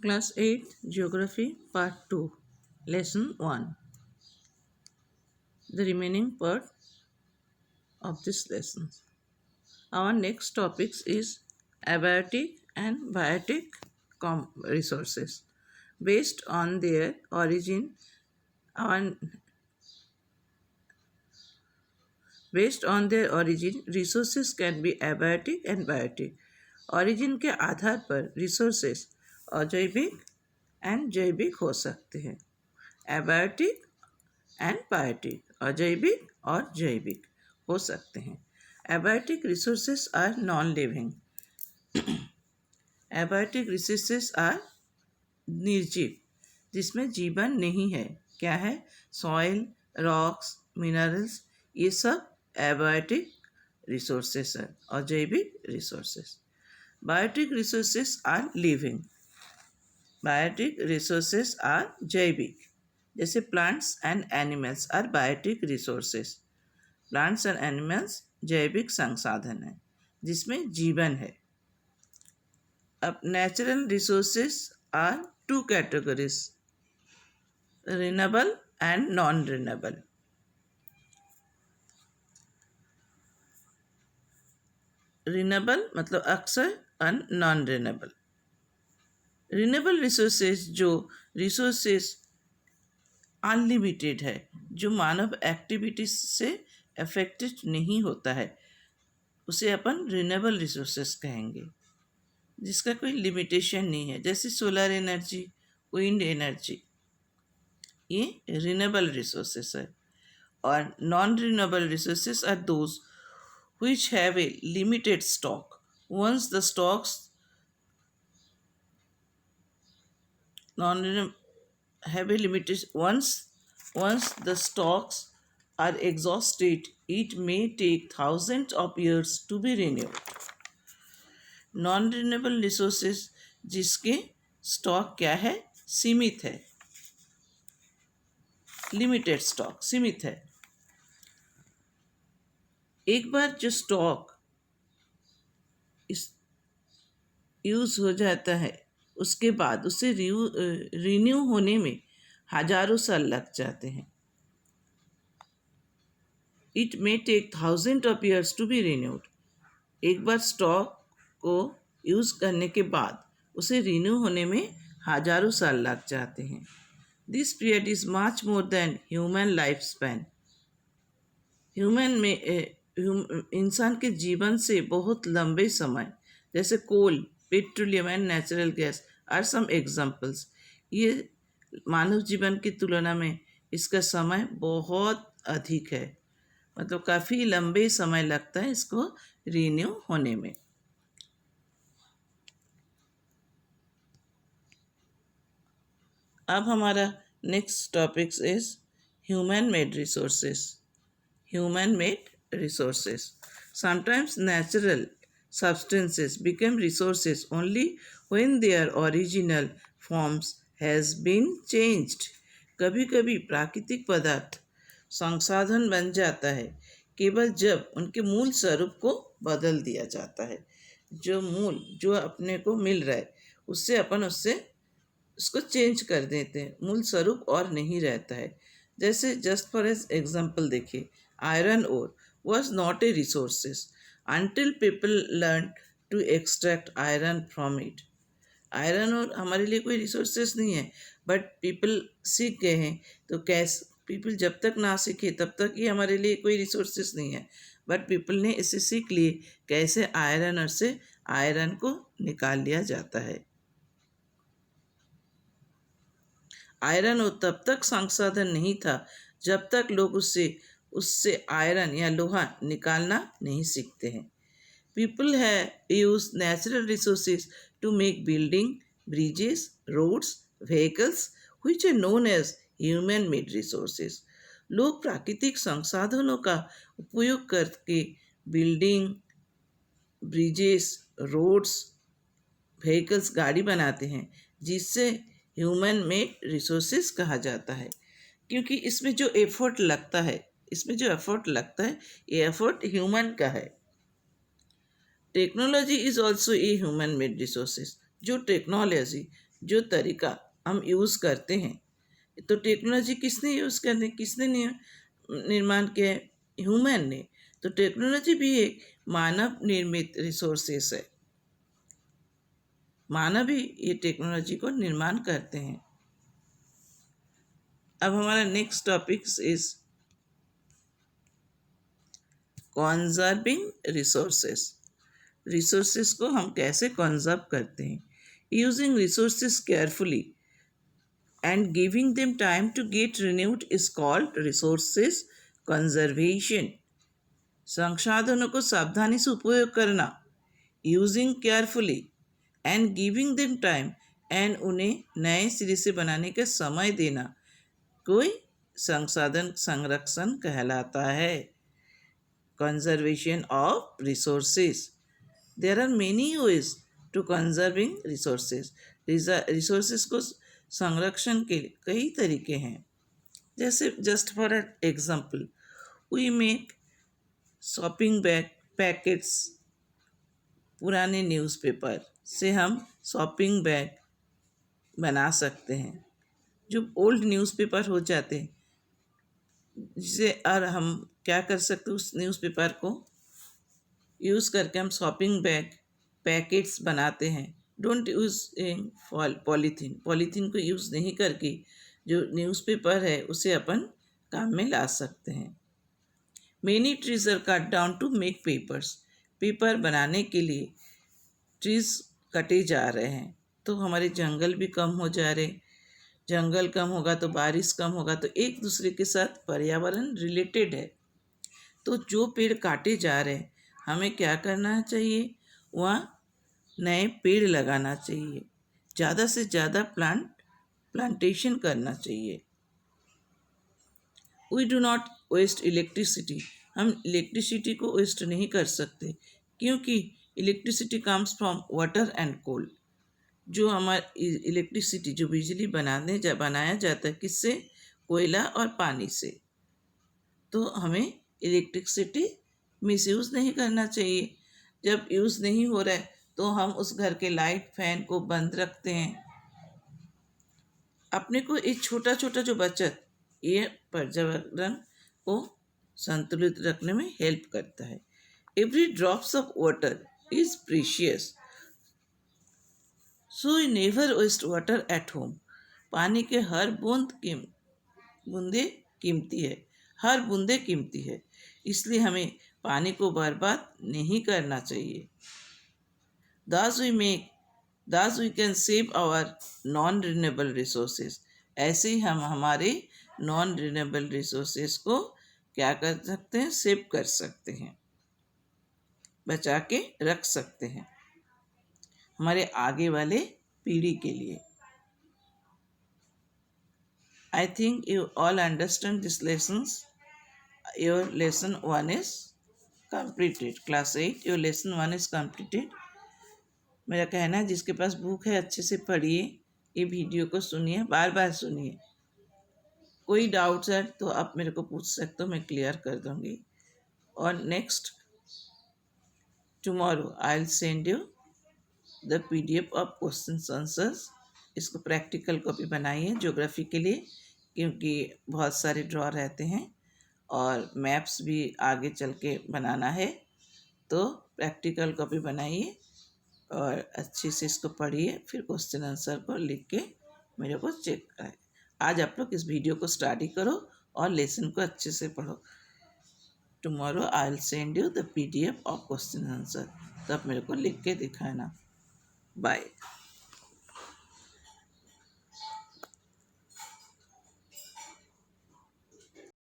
Class 8 Geography Part 2 Lesson 1. The remaining part of this lesson. Our next topics is abiotic and biotic resources. Based on their origin, our resources can be abiotic and biotic. Origin के आधार पर resources अजैविक and जैविक हो सकते हैं. Abiotic and biotic अजैविक और जैविक हो सकते हैं. Abiotic resources are non living. Abiotic resources are निर्जीव, जिसमें जीवन नहीं है. क्या है? सॉइल, रॉक्स, मिनरल्स, ये सब एबायोटिक रिसोर्सेस है. अजैविक resources. Biotic resources are living. Biotic resources are जैविक. जैसे plants and animals are biotic resources. Plants and animals जैविक संसाधन है जिसमें जीवन है. अब natural resources are two categories, renewable and non renewable. Renewable मतलब अक्सर और नॉन रिन्यूएबल. रिन्यूएबल रिसोर्सेस जो रिसोर्सेस अनलिमिटेड है, जो मानव एक्टिविटीज से अफेक्टेड नहीं होता है, उसे अपन रिन्यूएबल रिसोर्सेस कहेंगे, जिसका कोई लिमिटेशन नहीं है. जैसे सोलर एनर्जी, विंड एनर्जी, ये रिन्यूएबल रिसोर्सेस है. और non renewable resources are those which have a limited stock. Once the stocks have a limited once the stocks are exhausted, it may take thousands of years to be renewed. Non renewable resources जिसके stock क्या है? सीमित है. Limited stock, सीमित है. एक बार जो stock use हो जाता है, उसके बाद उसे रिन्यू होने में हजारों साल लग जाते हैं. It may take thousand of years to be renewed. एक बार स्टॉक को यूज करने के बाद उसे रिन्यू होने में हजारों साल लग जाते हैं. This period is much more than human life span. Human में इंसान के जीवन से बहुत लंबे समय. जैसे coal, petroleum and natural gas are some examples. ये मानव जीवन की तुलना में इसका समय बहुत अधिक है, मतलब काफ़ी लंबे समय लगता है इसको रिन्यू होने में. अब हमारा next topics is human made resources. Human made resources. Sometimes natural substances become resources only when their original forms has been changed. कभी कभी प्राकृतिक पदार्थ संसाधन बन जाता है केवल जब उनके मूल स्वरूप को बदल दिया जाता है. जो अपने को मिल रहा है उससे उसको चेंज कर देते हैं, मूल स्वरूप और नहीं रहता है. जैसे जस्ट फॉर एग्जाम्पल देखिए, iron ore was not a resources until people learned to extract iron from it. Iron और हमारे लिए कोई रिसोर्सेस नहीं है, बट पीपल सीख गए हैं. तो कैसे पीपल जब तक ना सीखे तब तक ये हमारे लिए कोई रिसोर्सेस नहीं है, बट पीपल ने इसे सीख लिए कैसे आयरन और से आयरन को निकाल लिया जाता है. आयरन और तब तक संसाधन नहीं था जब तक लोग उससे आयरन या लोहा निकालना नहीं सीखते हैं. People have use natural resources to make building, bridges, roads, vehicles which are known as human made resources. लोग प्राकृतिक संसाधनों का उपयोग करके बिल्डिंग, ब्रिजेस, रोड्स, व्हीकल्स, गाड़ी बनाते हैं, जिससे ह्यूमन मेड रिसोर्सेज कहा जाता है. क्योंकि इसमें जो एफर्ट लगता है ये एफर्ट ह्यूमन का है. Technology is also a human made resources. जो टेक्नोलॉजी जो तरीका हम यूज़ करते हैं, तो टेक्नोलॉजी किसने यूज़ करने किसने निर्माण किया है? ह्यूमन ने। तो टेक्नोलॉजी भी एक मानव निर्मित रिसोर्सेस है। मानव ही ये टेक्नोलॉजी को निर्माण करते हैं। अब हमारा next topic is conserving resources. Resources को हम कैसे कंजर्व करते हैं? Using resources carefully and giving them time to get renewed is called resources conservation. संसाधनों को सावधानी से उपयोग करना, using carefully and giving them time, and उन्हें नए सिरे से बनाने का समय देना कोई संसाधन संरक्षण कहलाता है। Conservation of resources. There are many ways to conserving resources. Resources को संरक्षण के कई तरीके हैं। जैसे just for example, we make shopping bag packets. पुराने न्यूज़पेपर से हम शॉपिंग बैग बना सकते हैं। जो ओल्ड न्यूज़पेपर हो जाते हैं, जिसे और हम क्या कर सकते हैं, उस न्यूज़पेपर को यूज़ करके हम शॉपिंग बैग पैकेट्स बनाते हैं। Don't use polythene. पॉलीथीन को यूज़ नहीं करके जो न्यूज़पेपर है उसे अपन काम में ला सकते हैं। Many trees are cut down to make papers. Paper बनाने के लिए ट्रीज कटे जा रहे हैं, तो हमारे जंगल भी कम हो जा रहे। जंगल कम होगा तो बारिश कम होगा, तो एक दूसरे के साथ पर्यावरण रिलेटेड है। तो जो पेड़ काटे जा रहे हैं, हमें क्या करना चाहिए? वहाँ नए पेड़ लगाना चाहिए। ज़्यादा से ज़्यादा प्लांटेशन करना चाहिए। We do not waste electricity. हम इलेक्ट्रिसिटी को वेस्ट नहीं कर सकते, क्योंकि electricity comes from water and coal. जो हमारी इलेक्ट्रिसिटी, जो बिजली बनाया जाता है, किससे? कोयला और पानी से। तो हमें इलेक्ट्रिसिटी मिसयूज़ नहीं करना चाहिए। जब यूज़ नहीं हो रहा है तो हम उस घर के लाइट फैन को बंद रखते हैं। अपने को एक छोटा छोटा जो बचत, ये पर्यावरण को संतुलित रखने में हेल्प करता है। Every drops of water is precious, so you never waste water at home. पानी के हर बूंदे कीमती है, हर बूंदे कीमती है, इसलिए हमें पानी को बर्बाद नहीं करना चाहिए। Thus we can save our non-renewable resources. ऐसे ही हम हमारे नॉन रिन्यूएबल रिसोर्सेज को क्या कर सकते हैं? सेव कर सकते हैं, बचा के रख सकते हैं हमारे आगे वाले पीढ़ी के लिए। I think you all understand these lessons. Your lesson 1 is completed. Class 8, your lesson 1 is completed. मेरा कहना है, जिसके पास बुक है अच्छे से पढ़िए, ये वीडियो को सुनिए, बार बार सुनिए। कोई डाउट्स है तो आप मेरे को पूछ सकते हो, मैं क्लियर कर दूँगी। और next tomorrow I will send you the PDF of question answers. इसको प्रैक्टिकल कॉपी बनाइए ज्योग्राफी के लिए, क्योंकि बहुत सारे ड्रॉ रहते हैं और मैप्स भी आगे चल के बनाना है। तो प्रैक्टिकल कॉपी बनाइए और अच्छे से इसको पढ़िए, फिर क्वेश्चन आंसर को लिख के मेरे को चेक कराए। आज आप लोग इस वीडियो को स्टडी करो और लेसन को अच्छे से पढ़ो। Tomorrow I will send you the PDF of question answer, तो आप मेरे को लिख के दिखाना। बाय।